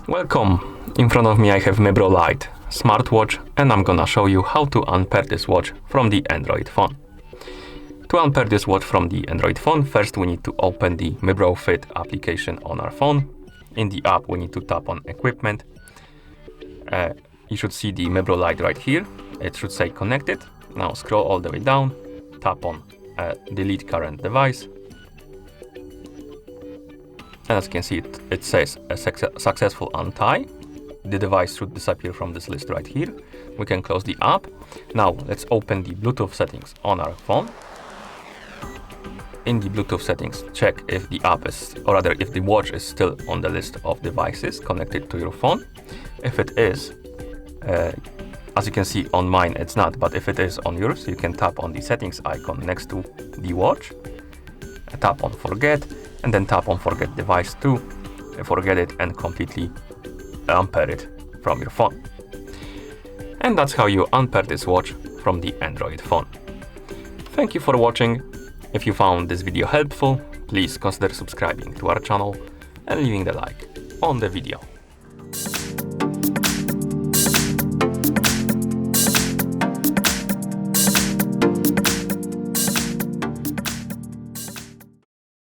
Welcome! In front of me I have Mibro Lite smartwatch, and I'm gonna show you how to unpair this watch from the Android phone. To unpair this watch from the Android phone, first we need to open the Mibrofit application on our phone. In the app we need to tap on Equipment. You should see the Mibro Lite right here. It should say Connected. Now scroll all the way down, tap on Delete Current Device. And as you can see, it says a successful untie. The device should disappear from this list right here. We can close the app. Now let's open the Bluetooth settings on our phone. In the Bluetooth settings, check if the app is, or rather if the watch is still on the list of devices connected to your phone. If it is, as you can see on mine it's not, but if it is on yours, you can tap on the settings icon next to the watch, tap on Forget, and then tap on Forget Device to forget it and completely unpair it from your phone. And that's how you unpair this watch from the Android phone. Thank you for watching. If you found this video helpful, please consider subscribing to our channel and leaving the like on the video.